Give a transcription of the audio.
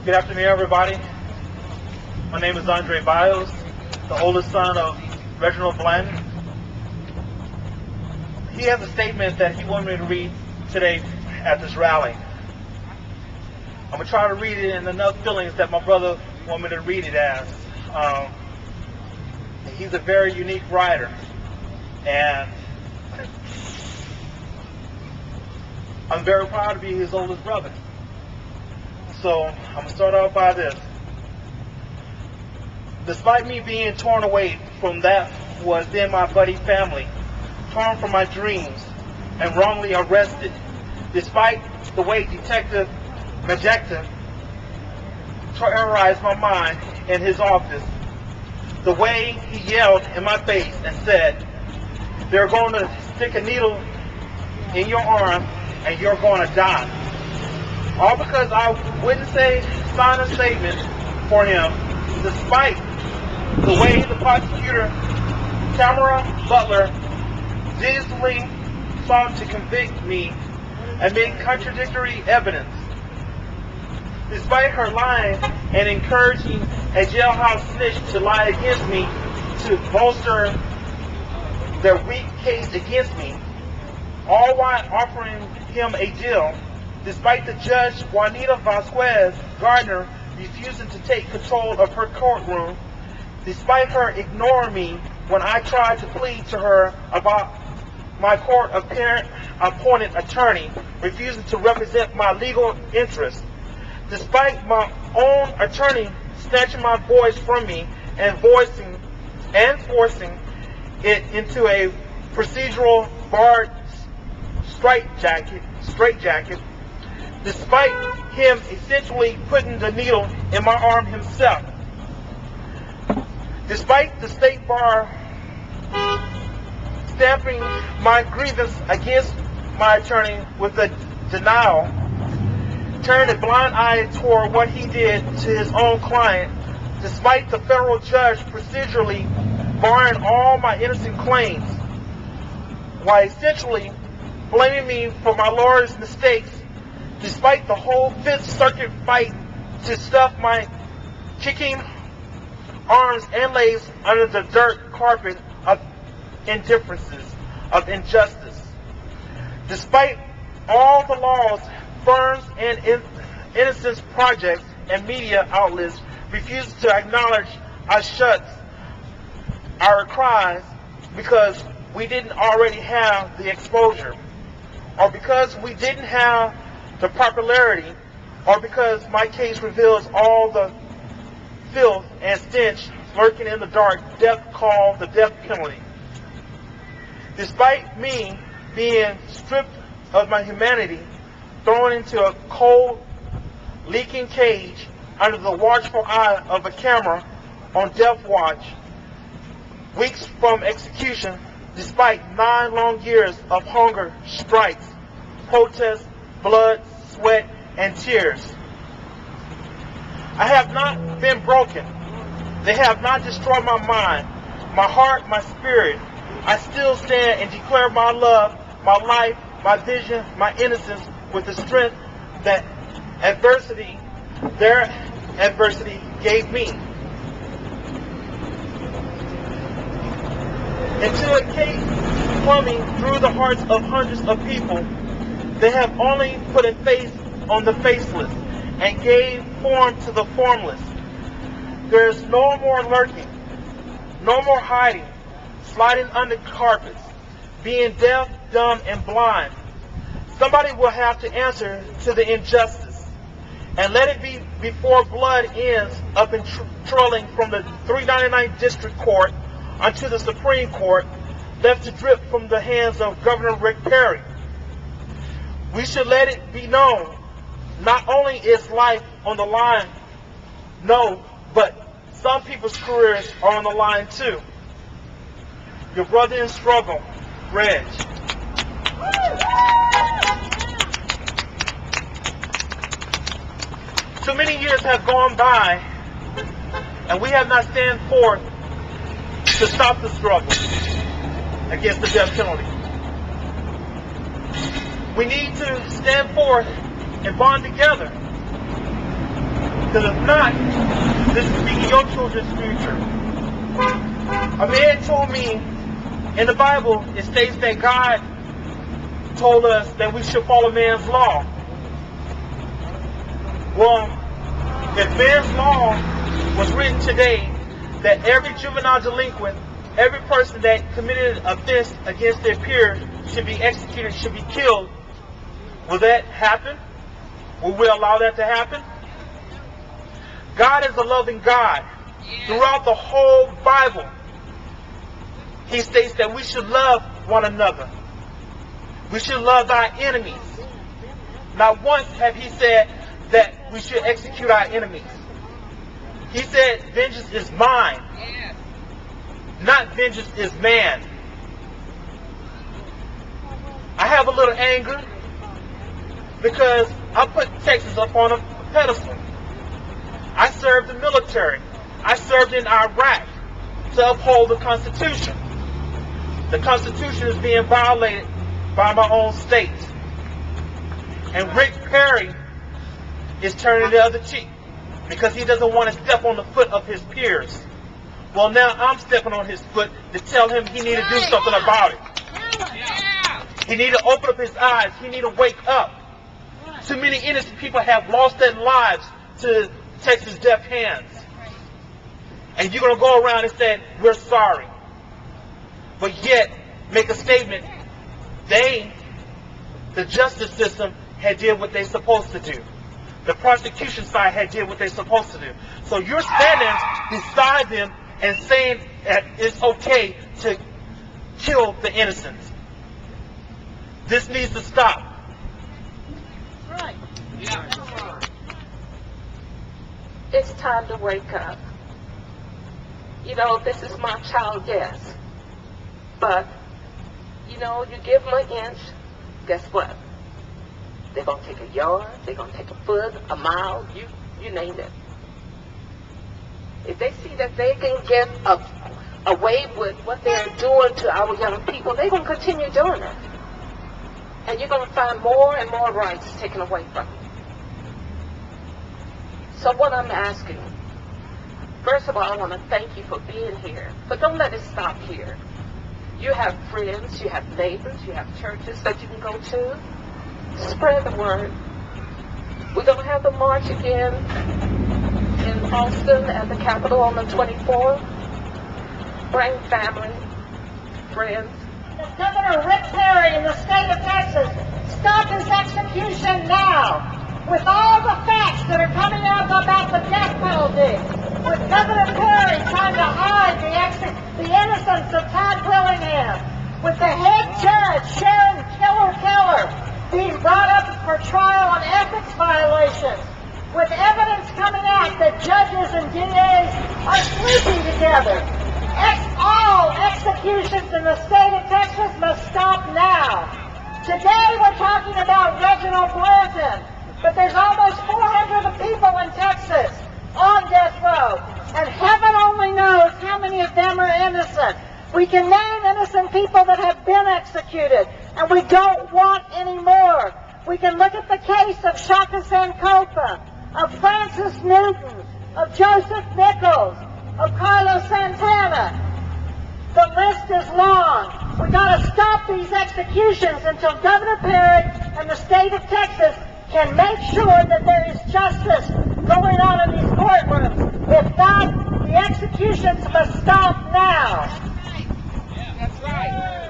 Good afternoon, everybody. My name is Andre Biles, the oldest son of Reginald Blanton. He has a statement that he wanted me to read today at this rally. I'm going to try to read it in enough feelings that my brother wanted me to read it as. He's a very unique writer, and I'm very proud to be his oldest brother. So I'm going to start off by this. Despite me being torn away from that was then my buddy family, torn from my dreams, and wrongly arrested, despite the way Detective Majecta terrorized my mind in his office, the way he yelled in my face and said, "They're going to stick a needle in your arm and you're going to die." All because I wouldn't sign a statement for him, despite the way the prosecutor, Tamara Butler, digitally sought to convict me amid contradictory evidence. Despite her lying and encouraging a jailhouse snitch to lie against me to bolster their weak case against me, all while offering him a deal, despite the judge Juanita Vasquez Gardner refusing to take control of her courtroom, despite her ignoring me when I tried to plead to her about my court-appointed attorney refusing to represent my legal interests, despite my own attorney snatching my voice from me and forcing it into a procedural barred straitjacket, despite him essentially putting the needle in my arm himself, despite the state bar stamping my grievance against my attorney with a denial, turned a blind eye toward what he did to his own client, despite the federal judge procedurally barring all my innocent claims, while essentially blaming me for my lawyer's mistakes, despite the whole Fifth Circuit fight to stuff my kicking arms and legs under the dirt carpet of indifferences, of injustice. Despite all the laws, firms, and innocence projects and media outlets refuse to acknowledge our shuts, our cries, because we didn't already have the exposure, or because we didn't have the popularity, or because my case reveals all the filth and stench lurking in the dark depth called the death penalty. Despite me being stripped of my humanity, thrown into a cold, leaking cage under the watchful eye of a camera on death watch, weeks from execution, despite 9 long years of hunger, strikes, protests, blood, sweat, and tears. I have not been broken. They have not destroyed my mind, my heart, my spirit. I still stand and declare my love, my life, my vision, my innocence with the strength that their adversity gave me. Until it came plumbing through the hearts of hundreds of people, they have only put a face on the faceless and gave form to the formless. There is no more lurking, no more hiding, sliding under carpets, being deaf, dumb, and blind. Somebody will have to answer to the injustice, and let it be before blood ends up in trailing from the 399th District Court unto the Supreme Court, left to drip from the hands of Governor Rick Perry. We should let it be known, not only is life on the line, no, but some people's careers are on the line too. Your brother in struggle, Reg. Too many years have gone by, and we have not stand forth to stop the struggle against the death penalty. We need to stand forth and bond together. Because if not, this is speaking your children's future. A man told me in the Bible, it states that God told us that we should follow man's law. Well, if man's law was written today, that every juvenile delinquent, every person that committed an offense against their peer should be executed, should be killed, will that happen? Will we allow that to happen? God is a loving God. Throughout the whole Bible, He states that we should love one another. We should love our enemies. Not once have He said that we should execute our enemies. He said, vengeance is mine. Not vengeance is man. I have a little anger because I put Texas up on a pedestal. I served the military. I served in Iraq to uphold the Constitution. The Constitution is being violated by my own state. And Rick Perry is turning the other cheek because he doesn't want to step on the foot of his peers. Well, now I'm stepping on his foot to tell him he needs to do something about it. He needs to open up his eyes. He needs to wake up. Too many innocent people have lost their lives to Texas deaf hands. And you're going to go around and say, we're sorry. But yet, make a statement. The justice system had did what they're supposed to do. The prosecution side had did what they're supposed to do. So you're standing beside them and saying that it's okay to kill the innocents. This needs to stop. Right. Yeah. It's time to wake up. You know, this is my child, yes. But, you know, you give them an inch, guess what? They're going to take a yard, they're going to take a foot, a mile, you name it. If they see that they can get away with what they're doing to our young people, they're going to continue doing it. And you're going to find more and more rights taken away from you. So what I'm asking, first of all, I want to thank you for being here. But don't let it stop here. You have friends, you have neighbors, you have churches that you can go to. Spread the word. We're going to have the march again in Austin at the Capitol on the 24th. Bring family, friends. Governor Rick Perry in the state of Texas, stop his execution now. With all the facts that are coming out about the death penalty, with Governor Perry trying to hide the innocence of Todd Willingham, with the head judge, Sharon Keller, being brought up for trial on ethics violations, with evidence coming out that judges and DAs are sleeping together. All executions in the state of Texas must stop now. Today we're talking about Reginald Blanton, but there's almost 400 people in Texas on death row, and heaven only knows how many of them are innocent. We can name innocent people that have been executed, and we don't want any more. We can look at the case of Shaka Sankofa, of Francis Newton, of Joseph Nichols, of Carlos Santana. The list is long. We've got to stop these executions until Governor Perry and the state of Texas can make sure that there is justice going on in these courtrooms. If not, the executions must stop now. That's right.